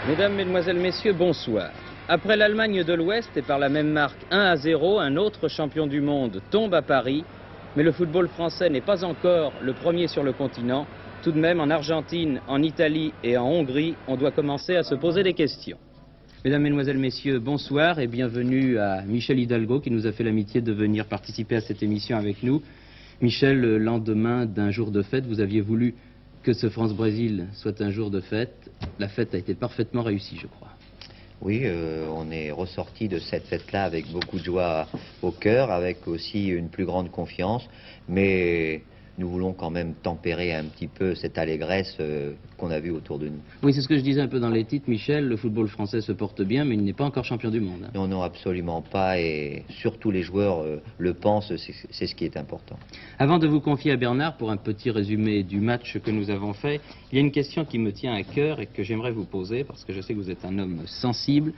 Mesdames, Mesdemoiselles, Messieurs, bonsoir. Après l'Allemagne de l'Ouest et par la même marque 1-0, un autre champion du monde tombe à Paris. Mais le football français n'est pas encore le premier sur le continent. Tout de même, en Argentine, en Italie et en Hongrie, on doit commencer à se poser des questions. Mesdames, Mesdemoiselles, Messieurs, bonsoir et bienvenue à Michel Hidalgo qui nous a fait l'amitié de venir participer à cette émission avec nous. Michel, le lendemain d'un jour de fête, vous aviez voulu que ce France-Brésil soit un jour de fête. La fête a été parfaitement réussie, je crois. Oui, on est ressorti de cette fête-là avec beaucoup de joie au cœur, avec aussi une plus grande confiance, mais nous voulons quand même tempérer un petit peu cette allégresse qu'on a vue autour de nous. Oui, c'est ce que je disais un peu dans les titres, Michel. Le football français se porte bien, mais il n'est pas encore champion du monde. Non, non, absolument pas, et surtout les joueurs le pensent, c'est ce qui est important. Avant de vous confier à Bernard pour un petit résumé du match que nous avons fait, il y a une question qui me tient à cœur et que j'aimerais vous poser, parce que je sais que vous êtes un homme sensible.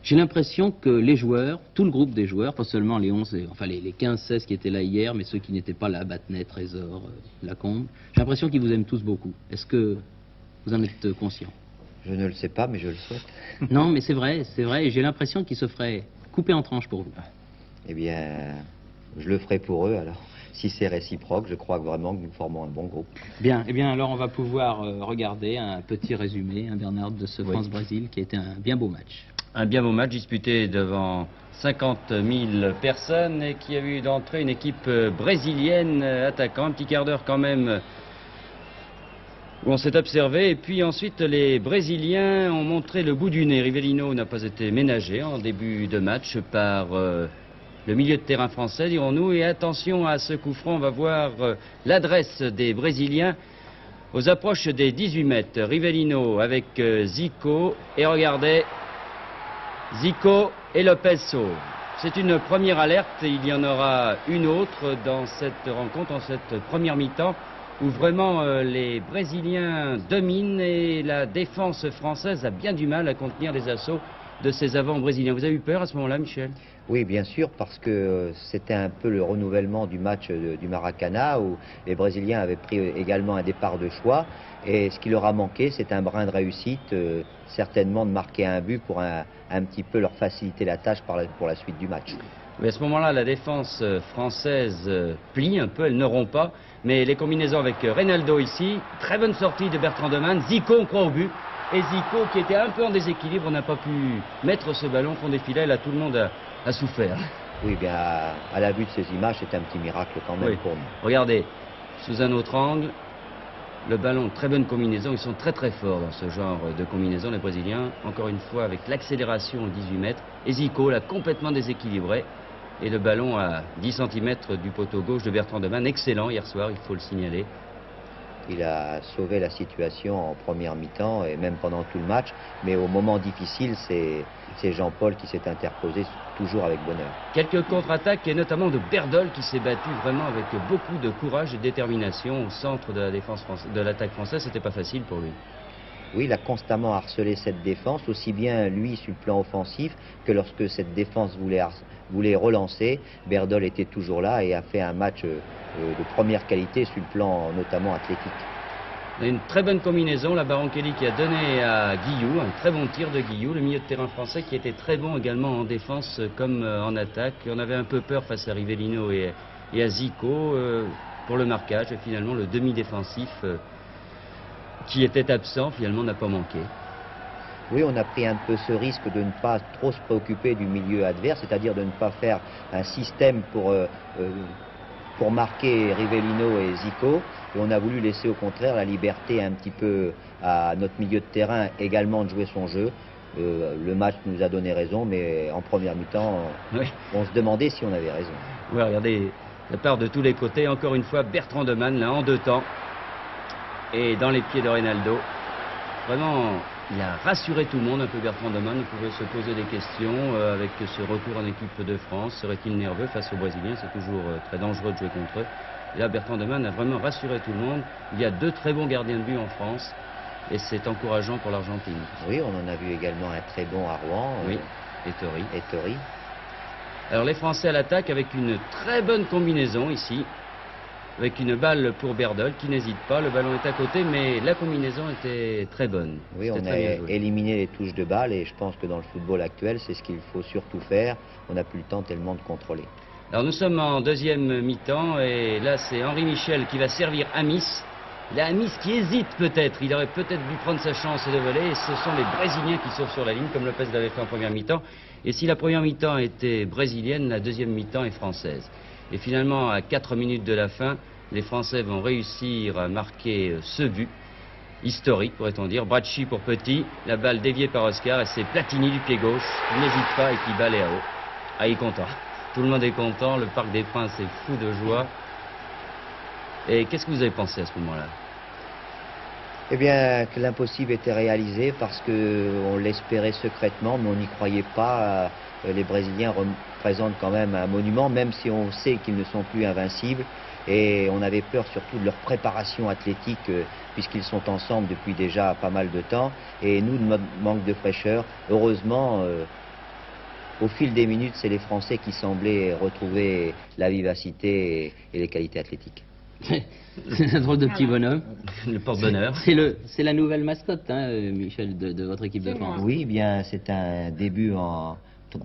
J'ai l'impression que les joueurs, tout le groupe des joueurs, pas seulement les 11, enfin les 15-16 qui étaient là hier, mais ceux qui n'étaient pas là, Battenet, Trésor, Lacombe, j'ai l'impression qu'ils vous aiment tous beaucoup. Est-ce que vous en êtes conscient? Je ne le sais pas, mais je le souhaite. Non, mais c'est vrai, et j'ai l'impression qu'ils se feraient couper en tranches pour vous. Eh bien, je le ferai pour eux, alors. Si c'est réciproque, je crois vraiment que nous formons un bon groupe. Bien, eh bien alors on va pouvoir regarder un petit résumé, Bernard, de ce France-Brésil qui a été un bien beau match. Un bien beau match disputé devant 50 000 personnes et qui a eu d'entrée une équipe brésilienne attaquant, un petit quart d'heure quand même où on s'est observé, et puis ensuite les Brésiliens ont montré le bout du nez. Rivellino n'a pas été ménagé en début de match par le milieu de terrain français, dirons-nous, et attention à ce coup franc, on va voir l'adresse des Brésiliens aux approches des 18 mètres. Rivellino avec Zico, et regardez, Zico et Lopez sauve. C'est une première alerte, et il y en aura une autre dans cette rencontre, en cette première mi-temps, où vraiment les Brésiliens dominent et la défense française a bien du mal à contenir les assauts de ces avants brésiliens. Vous avez eu peur à ce moment-là, Michel? Oui, bien sûr, parce que c'était un peu le renouvellement du match du Maracana, où les Brésiliens avaient pris également un départ de choix, et ce qui leur a manqué, c'est un brin de réussite, certainement de marquer un but pour un petit peu leur faciliter la tâche pour la suite du match. Mais à ce moment-là, la défense française plie un peu, elle ne rompt pas, mais les combinaisons avec Reynaldo ici, très bonne sortie de Bertrand Demanne, Zico, on croit au but, et Zico qui était un peu en déséquilibre, n'a pas pu mettre ce ballon fond des filets, là tout le monde a souffert. Oui, bien à la vue de ces images, c'est un petit miracle quand même pour nous. Regardez, sous un autre angle, le ballon, très bonne combinaison, ils sont très très forts dans ce genre de combinaison, les Brésiliens, encore une fois avec l'accélération aux 18 mètres, et Zico l'a complètement déséquilibré, et le ballon à 10 cm du poteau gauche de Bertrand Demanne, excellent hier soir, il faut le signaler. Il a sauvé la situation en première mi-temps et même pendant tout le match, mais au moment difficile, c'est Jean-Paul qui s'est interposé toujours avec bonheur. Quelques contre-attaques et notamment de Berdol qui s'est battu vraiment avec beaucoup de courage et de détermination au centre de la défense de l'attaque française, c'était pas facile pour lui. Oui, il a constamment harcelé cette défense, aussi bien lui sur le plan offensif que lorsque cette défense voulait relancer. Berdol était toujours là et a fait un match de première qualité sur le plan notamment athlétique. Une très bonne combinaison, la Baronchelli qui a donné à Guillou, un très bon tir de Guillou, le milieu de terrain français qui était très bon également en défense comme en attaque. On avait un peu peur face à Rivellino et à Zico pour le marquage, et finalement le demi-défensif qui était absent, finalement n'a pas manqué. Oui, on a pris un peu ce risque de ne pas trop se préoccuper du milieu adverse, c'est-à-dire de ne pas faire un système pour marquer Rivellino et Zico. Et on a voulu laisser au contraire la liberté un petit peu à notre milieu de terrain également de jouer son jeu. Le match nous a donné raison, mais en première mi-temps, on se demandait si on avait raison. Oui, regardez, ça part de tous les côtés. Encore une fois, Bertrand Demanne, là, en deux temps. Et dans les pieds de Reynaldo. Vraiment, il a rassuré tout le monde, un peu Bertrand Demanne. On pouvait se poser des questions avec ce retour en équipe de France. Serait-il nerveux face aux Brésiliens? C'est toujours très dangereux de jouer contre eux. Et là, Bertrand Demanne a vraiment rassuré tout le monde. Il y a deux très bons gardiens de but en France. Et c'est encourageant pour l'Argentine. Oui, on en a vu également un très bon à Rouen. Oui, et Tori. Alors les Français à l'attaque avec une très bonne combinaison ici. avec une balle pour Berdolt qui n'hésite pas. Le ballon est à côté, mais la combinaison était très bonne. Oui, on a éliminé les touches de balle et je pense que dans le football actuel, c'est ce qu'il faut surtout faire. On n'a plus le temps tellement de contrôler. Alors nous sommes en deuxième mi-temps et là c'est Henri Michel qui va servir Amis. Là, Amis qui hésite peut-être, il aurait peut-être dû prendre sa chance de voler et ce sont les Brésiliens qui sauvent sur la ligne comme Lopez l'avait fait en première mi-temps. Et si la première mi-temps était brésilienne, la deuxième mi-temps est française. Et finalement, à 4 minutes de la fin, les Français vont réussir à marquer ce but historique, pourrait-on dire. Bracci pour Petit, la balle déviée par Oscar et c'est Platini du pied gauche qui n'hésite pas et qui balaie à haut. Ah, il est content. Tout le monde est content, le Parc des Princes est fou de joie. Et qu'est-ce que vous avez pensé à ce moment-là? Eh bien, que l'impossible était réalisé parce qu'on l'espérait secrètement, mais on n'y croyait pas. Les Brésiliens représentent quand même un monument, même si on sait qu'ils ne sont plus invincibles. Et on avait peur surtout de leur préparation athlétique, puisqu'ils sont ensemble depuis déjà pas mal de temps. Et nous, de notre manque de fraîcheur, heureusement, au fil des minutes, c'est les Français qui semblaient retrouver la vivacité et les qualités athlétiques. C'est un drôle de petit bonhomme. Le porte-bonheur. C'est la nouvelle mascotte, hein, Michel, de votre équipe de France. Oui, bien, c'est un début en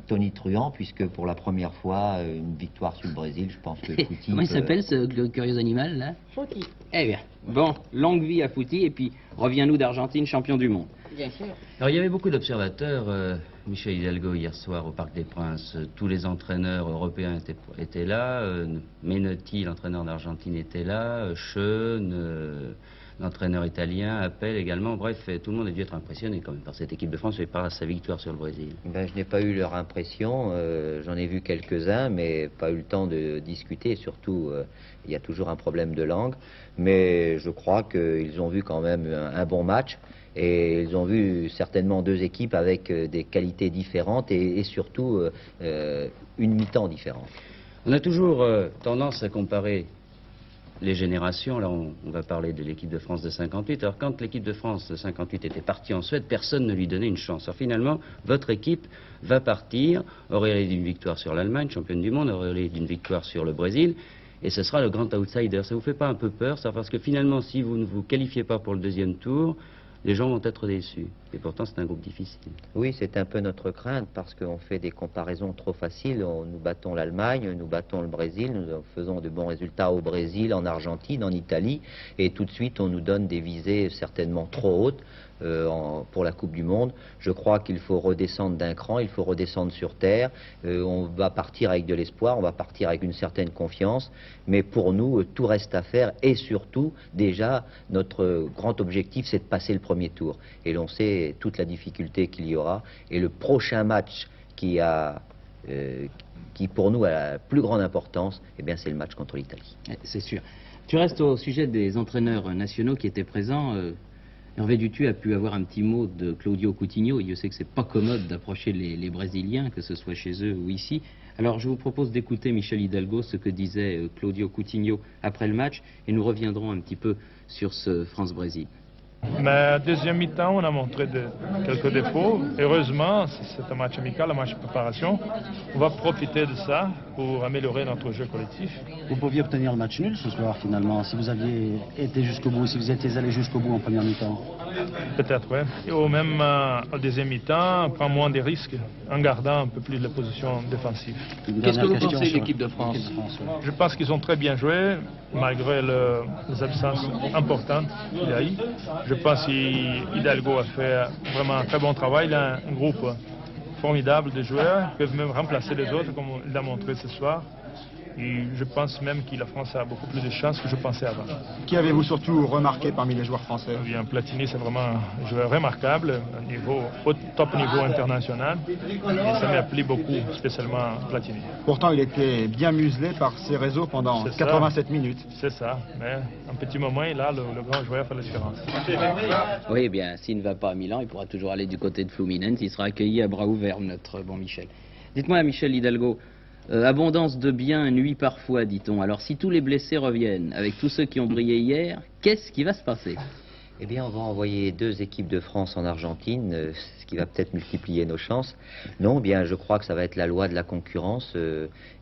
tonitruant, puisque pour la première fois, une victoire sur le Brésil, je pense que Fouti... Comment il s'appelle, ce curieux animal, là? Fouti. Eh bien, bon, longue vie à Fouti, et puis reviens-nous d'Argentine, champion du monde. Bien sûr. Alors il y avait beaucoup d'observateurs, Michel Hidalgo hier soir au Parc des Princes, tous les entraîneurs européens étaient là, Menotti, l'entraîneur d'Argentine, était là, Schoen, l'entraîneur italien, Appel également, bref, tout le monde a dû être impressionné quand même par cette équipe de France et par sa victoire sur le Brésil. Ben, je n'ai pas eu leur impression, j'en ai vu quelques-uns, mais pas eu le temps de discuter, et surtout, il y a toujours un problème de langue, mais je crois qu'ils ont vu quand même un bon match. Et ils ont vu certainement deux équipes avec des qualités différentes et surtout une mi-temps différente. On a toujours tendance à comparer les générations. Là, on va parler de l'équipe de France de 58. Alors, quand l'équipe de France de 58 était partie en Suède, personne ne lui donnait une chance. Alors, finalement, votre équipe va partir, auréolée d'une victoire sur l'Allemagne, championne du monde, auréolée d'une victoire sur le Brésil. Et ce sera le grand outsider. Ça vous fait pas un peu peur, ça? Parce que finalement, si vous ne vous qualifiez pas pour le deuxième tour, les gens vont être déçus. Et pourtant, c'est un groupe difficile. Oui, c'est un peu notre crainte parce qu'on fait des comparaisons trop faciles. Nous battons l'Allemagne, nous battons le Brésil, nous faisons de bons résultats au Brésil, en Argentine, en Italie. Et tout de suite, on nous donne des visées certainement trop hautes pour la Coupe du Monde. Je crois qu'il faut redescendre d'un cran, il faut redescendre sur terre. On va partir avec de l'espoir, on va partir avec une certaine confiance. Mais pour nous, tout reste à faire. Et surtout, déjà, notre grand objectif, c'est de passer le premier tour. Et l'on sait toute la difficulté qu'il y aura. Et le prochain match qui pour nous a la plus grande importance, eh bien, c'est le match contre l'Italie. C'est sûr. Tu restes au sujet des entraîneurs nationaux qui étaient présents. Hervé Dutu a pu avoir un petit mot de Claudio Coutinho. Je sais que c'est pas commode d'approcher les Brésiliens, que ce soit chez eux ou ici. Alors je vous propose d'écouter Michel Hidalgo, ce que disait Claudio Coutinho après le match, et nous reviendrons un petit peu sur ce France-Brésil. Mais deuxième mi-temps, on a montré quelques défauts. Heureusement, c'est un match amical, un match de préparation. On va profiter de ça pour améliorer notre jeu collectif. Vous pouviez obtenir le match nul ce soir finalement, si vous aviez été jusqu'au bout, si vous étiez allé jusqu'au bout en première mi-temps. Peut-être, oui. Ou même en deuxième mi-temps, prendre moins de risques en gardant un peu plus la position défensive. Qu'est-ce que vous pensez de l'équipe de France? Je pense qu'ils ont très bien joué, malgré les absences importantes qu'il y a eu. Je pense qu'Hidalgo a fait vraiment un très bon travail. Il a un groupe formidable de joueurs qui peuvent même remplacer les autres, comme il l'a montré ce soir. Et je pense même que la France a beaucoup plus de chances que je pensais avant. Qui avez-vous surtout remarqué parmi les joueurs français? Bien, Platini, c'est vraiment un joueur remarquable, au top niveau international. Et ça m'a plu beaucoup, spécialement Platini. Pourtant, il était bien muselé par ses réseaux pendant 87 minutes. C'est ça, mais un petit moment, et là, le grand joueur fait la différence. Oui, eh bien, s'il ne va pas à Milan, il pourra toujours aller du côté de Fluminense. Il sera accueilli à bras ouverts, notre bon Michel. Dites-moi, Michel Hidalgo, abondance de biens nuit parfois, dit-on. Alors si tous les blessés reviennent, avec tous ceux qui ont brillé hier, qu'est-ce qui va se passer? Eh bien, on va envoyer 2 équipes de France en Argentine, ce qui va peut-être multiplier nos chances. Non, bien, je crois que ça va être la loi de la concurrence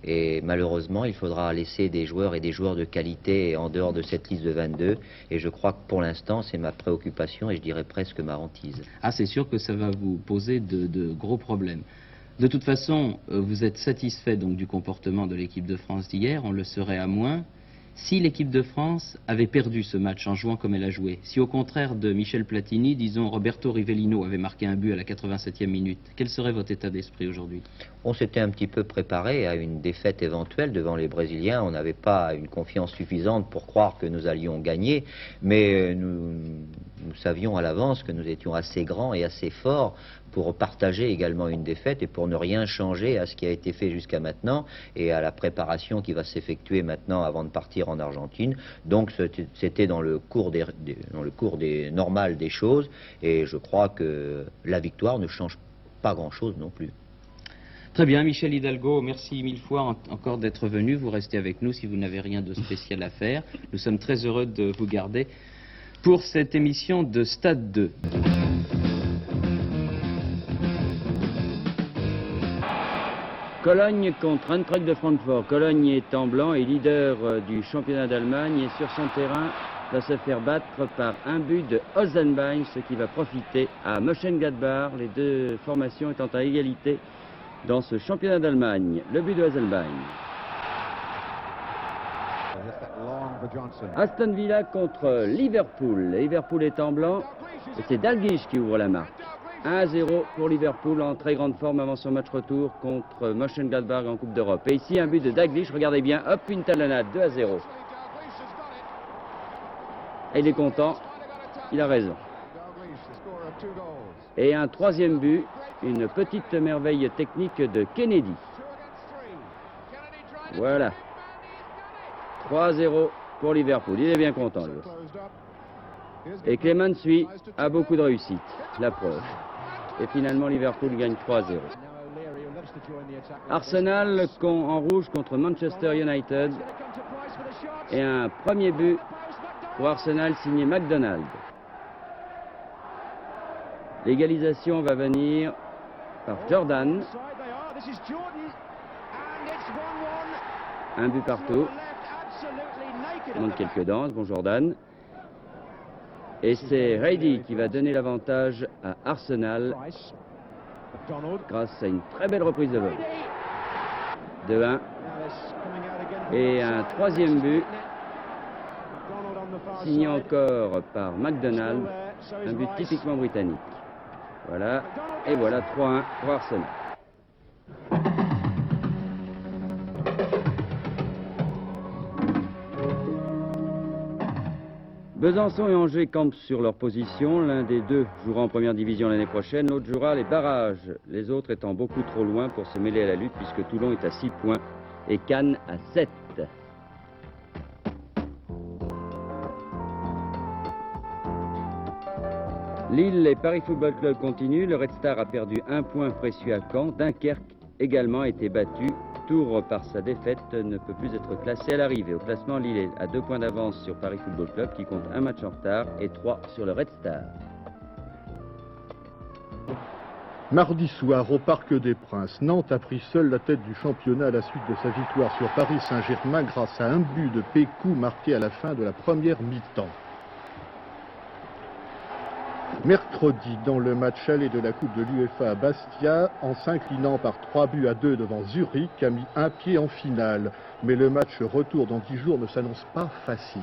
et malheureusement, il faudra laisser des joueurs et des joueurs de qualité en dehors de cette liste de 22. Et je crois que pour l'instant, c'est ma préoccupation et je dirais presque ma hantise. Ah, c'est sûr que ça va vous poser de gros problèmes. De toute façon, vous êtes satisfait donc du comportement de l'équipe de France d'hier, on le serait à moins si l'équipe de France avait perdu ce match en jouant comme elle a joué. Si au contraire de Michel Platini, disons Roberto Rivellino avait marqué un but à la 87e minute, quel serait votre état d'esprit aujourd'hui? On s'était un petit peu préparé à une défaite éventuelle devant les Brésiliens. On n'avait pas une confiance suffisante pour croire que nous allions gagner, mais nous savions à l'avance que nous étions assez grands et assez forts pour partager également une défaite et pour ne rien changer à ce qui a été fait jusqu'à maintenant et à la préparation qui va s'effectuer maintenant avant de partir en Argentine. Donc c'était dans le cours normal des choses et je crois que la victoire ne change pas grand-chose non plus. Très bien, Michel Hidalgo, merci 1000 fois encore d'être venu. Vous restez avec nous si vous n'avez rien de spécial à faire. Nous sommes très heureux de vous garder pour cette émission de Stade 2. Cologne contre Eintracht de Francfort. Cologne est en blanc et leader du championnat d'Allemagne et sur son terrain va se faire battre par un but de Hosenbein, ce qui va profiter à Mönchengladbach, les deux formations étant à égalité dans ce championnat d'Allemagne. Le but de Hosenbein. Aston Villa contre Liverpool. Liverpool est en blanc et c'est Dalglish qui ouvre la marque. 1-0 pour Liverpool en très grande forme avant son match retour contre Mönchengladbach en Coupe d'Europe. Et ici un but de Dalglish, regardez bien, hop, une talonnade, 2-0. Et il est content, il a raison. Et un troisième but, une petite merveille technique de Kennedy. Voilà. 3-0 pour Liverpool, il est bien content lui. Et Clement suit, a beaucoup de réussite, la preuve. Et finalement Liverpool gagne 3-0. Arsenal en rouge contre Manchester United. Et un premier but pour Arsenal signé McDonald. L'égalisation va venir par Jordan. Un but partout. Il manque quelques danses, bon Jordan. Et c'est Reidy qui va donner l'avantage à Arsenal grâce à une très belle reprise de vol. 2-1. Et un troisième but signé encore par McDonald, un but typiquement britannique. Voilà, et voilà 3-1 pour Arsenal. Besançon et Angers campent sur leur position. L'un des deux jouera en première division l'année prochaine, l'autre jouera les barrages. Les autres étant beaucoup trop loin pour se mêler à la lutte puisque Toulon est à 6 points et Cannes à 7. Lille et Paris Football Club continuent. Le Red Star a perdu un point précieux à Caen. Dunkerque également a été battu. Tours, par sa défaite, ne peut plus être classé à l'arrivée. Au classement, Lille est à 2 points d'avance sur Paris Football Club qui compte un match en retard et 3 sur le Red Star. Mardi soir, au Parc des Princes, Nantes a pris seule la tête du championnat à la suite de sa victoire sur Paris Saint-Germain grâce à un but de Pécou marqué à la fin de la première mi-temps. Mercredi, dans le match aller de la Coupe de l'UEFA à Bastia, en s'inclinant par 3-2 devant Zurich, a mis un pied en finale. Mais le match retour dans 10 jours ne s'annonce pas facile.